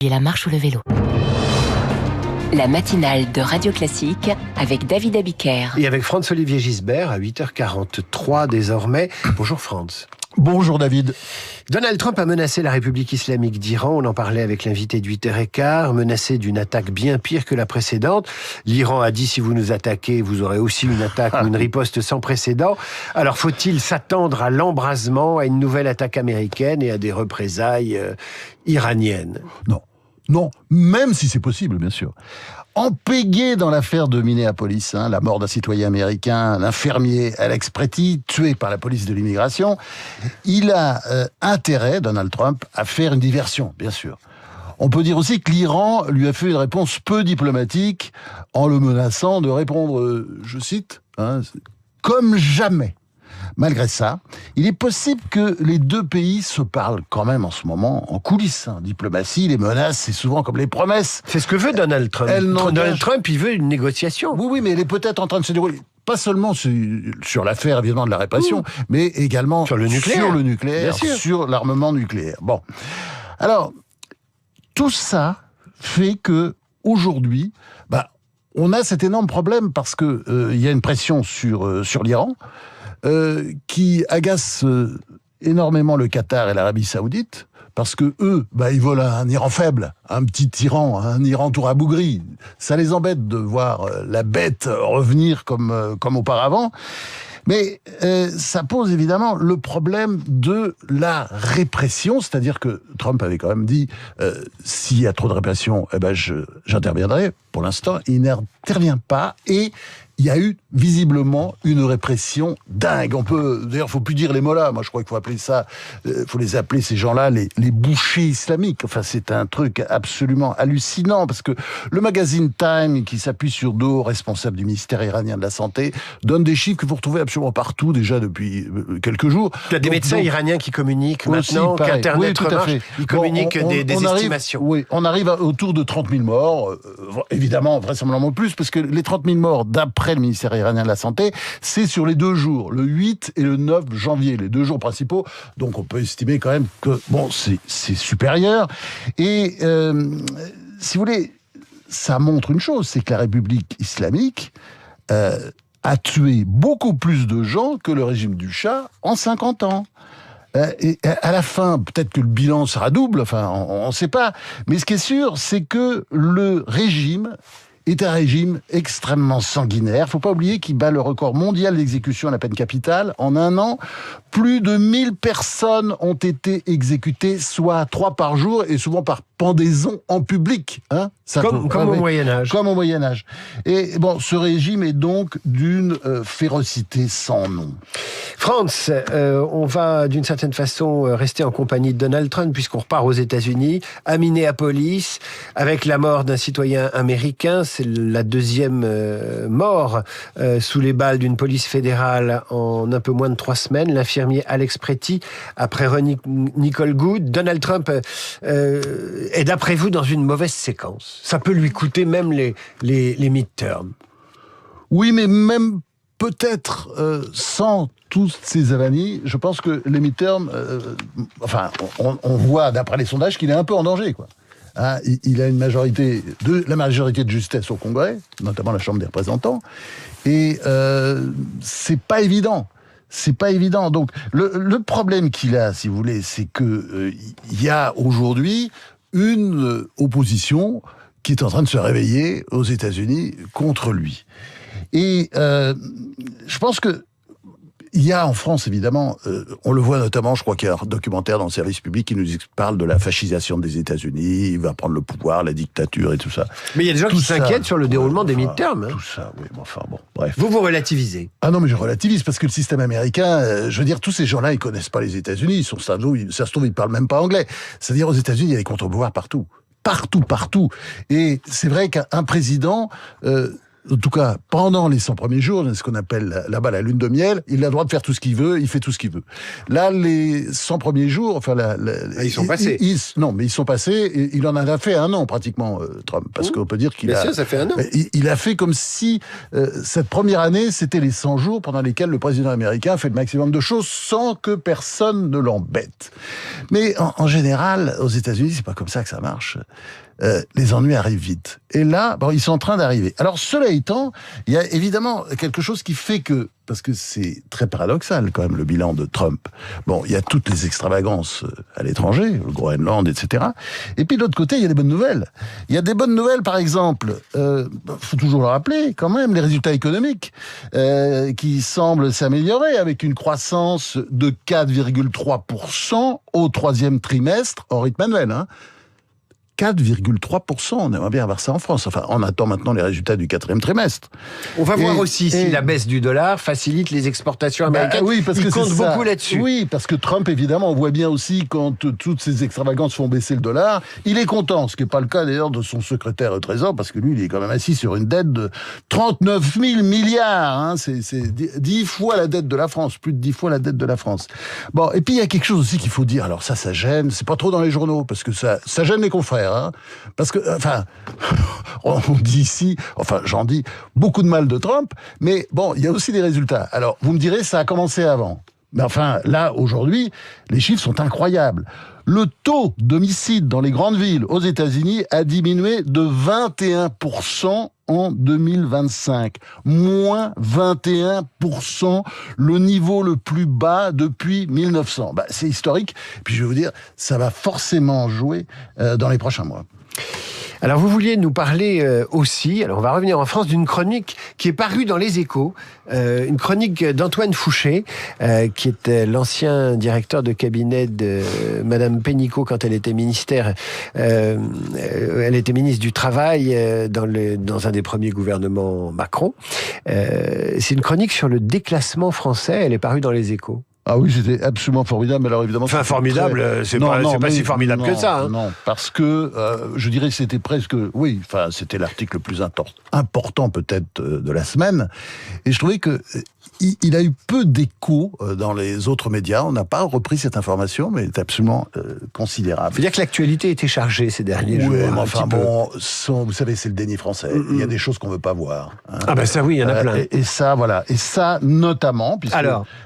Et la marche ou le vélo. La matinale de Radio Classique avec David Abiker. Et avec Franz-Olivier Gisbert à 8h43 désormais. Bonjour Franz. Bonjour David. Donald Trump a menacé la République islamique d'Iran. On en parlait avec l'invité de 8h15, menacé d'une attaque bien pire que la précédente. L'Iran a dit si vous nous attaquez, vous aurez aussi une attaque ou une riposte sans précédent. Alors faut-il s'attendre à l'embrasement, à une nouvelle attaque américaine et à des représailles iraniennes ? Non, même si c'est possible, bien sûr. Empégué dans l'affaire de Minneapolis, la mort d'un citoyen américain, l'infirmier Alex Pretty, tué par la police de l'immigration, il a intérêt, Donald Trump, à faire une diversion, bien sûr. On peut dire aussi que l'Iran lui a fait une réponse peu diplomatique en le menaçant de répondre, je cite, comme jamais. Malgré ça, il est possible que les deux pays se parlent quand même en ce moment en coulisses. Diplomatie, les menaces, c'est souvent comme les promesses. C'est ce que veut Donald Trump. Donald Trump, il veut une négociation. Oui, mais elle est peut-être en train de se dérouler. Pas seulement sur l'affaire, évidemment, de la répression, mais également sur le nucléaire, sur l'armement nucléaire. Bon. Alors, tout ça fait que aujourd'hui, on a cet énorme problème parce que il y a une pression sur l'Iran, qui agace énormément le Qatar et l'Arabie Saoudite, parce que eux, ils veulent un Iran faible, un petit tyran, un Iran tout rabougri. Ça les embête de voir la bête revenir comme auparavant. Mais ça pose évidemment le problème de la répression, c'est-à-dire que Trump avait quand même dit s'il y a trop de répression, j'interviendrai. Pour l'instant, il n'intervient pas et il y a eu visiblement une répression dingue. D'ailleurs, faut plus dire les mollahs. Moi, je crois qu'il faut appeler ça, faut les appeler ces gens-là les bouchers islamiques. Enfin, c'est un truc absolument hallucinant parce que le magazine Time, qui s'appuie sur deux hauts responsables du ministère iranien de la Santé, donne des chiffres que vous retrouvez absolument partout déjà depuis quelques jours. Il y a des médecins iraniens qui communiquent maintenant qu'Internet remarche. Ils communiquent des estimations. On arrive autour de 30 000 morts. Évidemment, vraisemblablement plus, parce que les 30 000 morts, d'après le ministère iranien de la Santé, c'est sur les 2 jours, le 8 et le 9 janvier, les 2 jours principaux. Donc on peut estimer quand même que c'est supérieur. Et si vous voulez, ça montre une chose, c'est que la République islamique a tué beaucoup plus de gens que le régime du Shah en 50 ans. Et à la fin, peut-être que le bilan sera double, on ne sait pas. Mais ce qui est sûr, c'est que le régime est un régime extrêmement sanguinaire. Faut pas oublier qu'il bat le record mondial d'exécution à la peine capitale. En un an, plus de 1000 personnes ont été exécutées, soit 3 par jour, et souvent par pendaison en public. Comme au Moyen-Âge. Comme au Moyen-Âge. Et ce régime est donc d'une férocité sans nom. Franz, on va d'une certaine façon rester en compagnie de Donald Trump, puisqu'on repart aux États-Unis, à Minneapolis, avec la mort d'un citoyen américain. C'est la deuxième mort sous les balles d'une police fédérale en un peu moins de 3 semaines. L'infirmier Alex Pretty, après Nicole Good. Donald Trump est d'après vous dans une mauvaise séquence. Ça peut lui coûter même les midterms. Oui, mais même peut-être sans toutes ces avanies, je pense que les midterms, on voit d'après les sondages qu'il est un peu en danger, quoi. Il a la majorité de justesse au Congrès, notamment la Chambre des représentants, et c'est pas évident. C'est pas évident. Donc, le problème qu'il a, si vous voulez, c'est que il y a aujourd'hui une opposition qui est en train de se réveiller aux États-Unis contre lui. Et je pense que il y a en France, évidemment, on le voit notamment, je crois qu'il y a un documentaire dans le service public qui nous parle de la fascisation des États-Unis, il va prendre le pouvoir, la dictature et tout ça. Mais il y a des gens qui s'inquiètent sur le déroulement des midterms. Tout ça, oui, bref. Vous relativisez. Ah non, mais je relativise, parce que le système américain, je veux dire, tous ces gens-là, ils connaissent pas les États-Unis, ça se trouve, ils parlent même pas anglais. C'est-à-dire, aux États-Unis, il y a des contre-pouvoirs partout. Partout. Et c'est vrai qu'un président en tout cas, pendant les 100 premiers jours, ce qu'on appelle là-bas la lune de miel, il a le droit de faire tout ce qu'il veut, il fait tout ce qu'il veut. Là, les 100 premiers jours, enfin... ils sont passés. Non, mais ils sont passés, et il en a fait 1 an, pratiquement, Trump, parce qu'on peut dire qu'il Bien sûr, ça fait 1 an. Il a fait comme si cette première année, c'était les 100 jours pendant lesquels le président américain fait le maximum de choses sans que personne ne l'embête. Mais en général, aux États-Unis, c'est pas comme ça que ça marche. Les ennuis arrivent vite. Et là, bon, ils sont en train d'arriver. Alors, cela étant, il y a évidemment quelque chose qui fait que, parce que c'est très paradoxal quand même, le bilan de Trump. Bon, il y a toutes les extravagances à l'étranger, le Groenland, etc. Et puis de l'autre côté, il y a des bonnes nouvelles. Il y a des bonnes nouvelles, par exemple, faut toujours le rappeler, quand même, les résultats économiques qui semblent s'améliorer avec une croissance de 4,3% au 3e trimestre, en rythme annuel, hein. 4,3%. On aimerait bien avoir ça en France. Enfin, on attend maintenant les résultats du 4e trimestre. On va voir aussi si la baisse du dollar facilite les exportations américaines. Oui, parce il que compte beaucoup là-dessus. Oui, parce que Trump, évidemment, on voit bien aussi quand toutes ces extravagances font baisser le dollar, il est content, ce qui n'est pas le cas d'ailleurs de son secrétaire au Trésor, parce que lui, il est quand même assis sur une dette de 39 000 milliards. Hein. C'est 10 fois la dette de la France, plus de 10 fois la dette de la France. Bon, et puis il y a quelque chose aussi qu'il faut dire. Alors ça gêne. C'est pas trop dans les journaux, parce que ça gêne les confrères. Hein. Parce que, enfin, on dit ici, enfin, j'en dis beaucoup de mal de Trump, mais bon, il y a aussi des résultats. Alors, vous me direz, ça a commencé avant. Mais enfin, là, aujourd'hui, les chiffres sont incroyables. Le taux d'homicide dans les grandes villes aux États-Unis a diminué de 21% en 2025. Moins 21%, le niveau le plus bas depuis 1900. Bah, c'est historique. Puis je vais vous dire, ça va forcément jouer dans les prochains mois. Alors vous vouliez nous parler aussi, alors on va revenir en France, d'une chronique qui est parue dans Les Échos, une chronique d'Antoine Fouché, qui était l'ancien directeur de cabinet de Madame Pénicaud quand elle était ministre du Travail dans un des premiers gouvernements Macron. C'est une chronique sur le déclassement français, elle est parue dans Les Échos. Ah oui, c'était absolument formidable. Alors évidemment, enfin, formidable, c'est pas si formidable que ça. Hein. Non, parce que je dirais que c'était presque, oui, enfin, c'était l'article le plus important peut-être de la semaine. Et je trouvais que il a eu peu d'écho dans les autres médias. On n'a pas repris cette information, mais c'est absolument considérable. Il faut dire que l'actualité était chargée ces derniers jours. Oui, mais enfin bon, vous savez, c'est le déni français. Il y a des choses qu'on veut pas voir. Hein. Ah ben ça oui, il y en a plein. Et ça, voilà. Et ça, notamment, puisque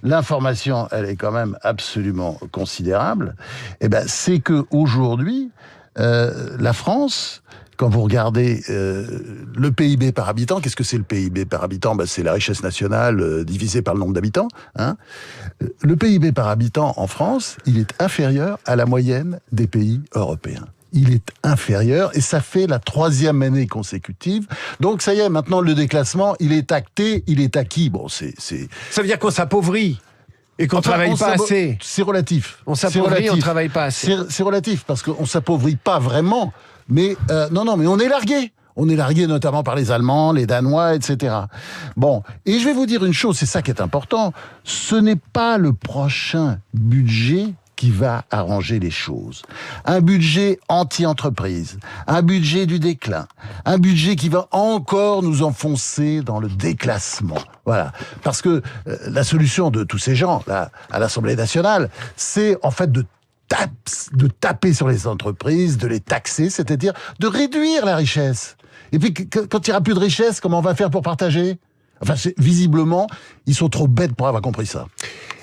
l'information, elle est quand même absolument considérable. Eh ben, c'est que aujourd'hui, la France, quand vous regardez le PIB par habitant, qu'est-ce que c'est le PIB par habitant ? Ben, c'est la richesse nationale divisée par le nombre d'habitants. Hein. Le PIB par habitant en France, il est inférieur à la moyenne des pays européens. Il est inférieur, et ça fait la 3e année consécutive. Donc ça y est, maintenant le déclassement, il est acté, il est acquis. Bon, ça veut dire qu'on s'appauvrit et qu'on travaille pas assez. C'est relatif. On s'appauvrit, on travaille pas assez. C'est relatif, parce qu'on s'appauvrit pas vraiment. Mais non, mais on est largué. On est largué notamment par les Allemands, les Danois, etc. Bon, et je vais vous dire une chose, c'est ça qui est important. Ce n'est pas le prochain budget qui va arranger les choses. Un budget anti-entreprise, un budget du déclin, un budget qui va encore nous enfoncer dans le déclassement. Voilà. Parce que la solution de tous ces gens, là, à l'Assemblée nationale, c'est en fait de taper sur les entreprises, de les taxer, c'est-à-dire de réduire la richesse. Et puis, quand il n'y aura plus de richesse, comment on va faire pour partager ? Enfin, visiblement, ils sont trop bêtes pour avoir compris ça.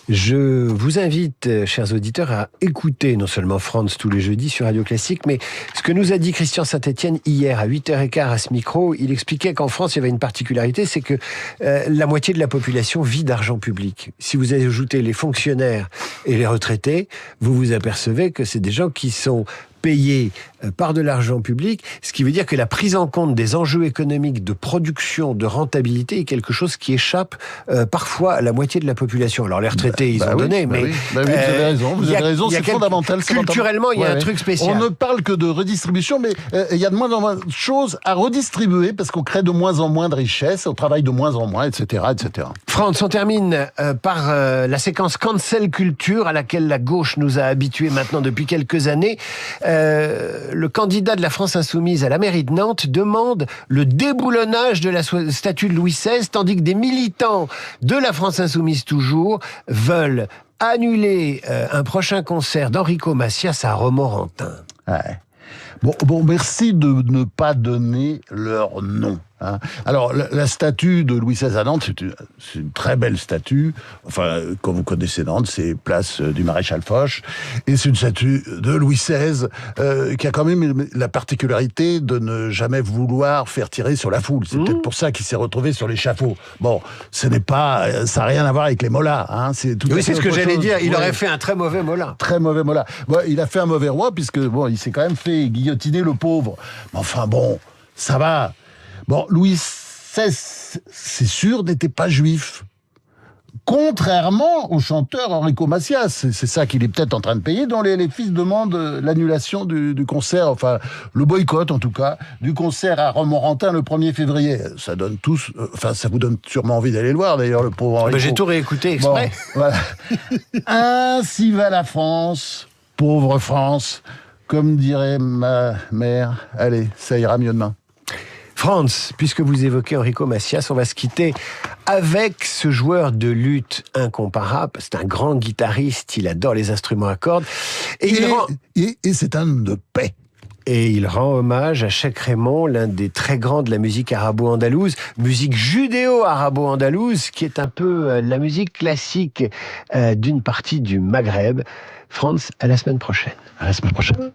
Je vous invite, chers auditeurs, à écouter non seulement France tous les jeudis sur Radio Classique, mais ce que nous a dit Christian Saint-Etienne hier à 8h15 à ce micro. Il expliquait qu'en France, il y avait une particularité, c'est que la moitié de la population vit d'argent public. Si vous ajoutez les fonctionnaires et les retraités, vous vous apercevez que c'est des gens qui sont payés par de l'argent public, ce qui veut dire que la prise en compte des enjeux économiques de production, de rentabilité est quelque chose qui échappe parfois à la moitié de la population. Alors les retraités, ils ont donné, mais... vous avez raison, c'est fondamental. Culturellement, il y a un truc spécial. On ne parle que de redistribution, mais il y a de moins en moins de choses à redistribuer parce qu'on crée de moins en moins de richesses, on travaille de moins en moins, etc., etc. France, on termine par la séquence cancel culture à laquelle la gauche nous a habitués maintenant depuis quelques années. le candidat de la France Insoumise à la mairie de Nantes demande le déboulonnage de la statue de Louis XVI, tandis que des militants de la France Insoumise toujours veulent annuler un prochain concert d'Enrico Macias à Romorantin. Ouais. Bon, merci de ne pas donner leur nom. Hein. Alors, la statue de Louis XVI à Nantes, c'est une très belle statue. Enfin, quand vous connaissez Nantes, c'est place du Maréchal Foch. Et c'est une statue de Louis XVI qui a quand même la particularité de ne jamais vouloir faire tirer sur la foule. C'est peut-être pour ça qu'il s'est retrouvé sur l'échafaud. Bon, ça n'a rien à voir avec les mollahs. Hein. C'est ce que j'allais dire. Il aurait fait un très mauvais mollah. Très mauvais mollah. Bon, il a fait un mauvais roi puisque il s'est quand même fait guillotiner le pauvre. Mais enfin bon, ça va. Bon, Louis XVI, c'est sûr, n'était pas juif. Contrairement au chanteur Enrico Macias. C'est ça qu'il est peut-être en train de payer, dont les fils demandent l'annulation du concert, enfin, le boycott en tout cas, du concert à Romorantin le 1er février. Ça donne tous, ça vous donne sûrement envie d'aller le voir d'ailleurs, le pauvre Enrico. J'ai tout réécouté exprès. Bon, voilà. Ainsi va la France, pauvre France, comme dirait ma mère. Allez, ça ira mieux demain. Franz, puisque vous évoquez Enrico Macias, on va se quitter avec ce joueur de luth incomparable. C'est un grand guitariste, il adore les instruments à cordes. Et c'est un homme de paix. Et il rend hommage à Cheikh Raymond, l'un des très grands de la musique arabo-andalouse, musique judéo-arabo-andalouse, qui est un peu la musique classique d'une partie du Maghreb. Franz, à la semaine prochaine. À la semaine prochaine.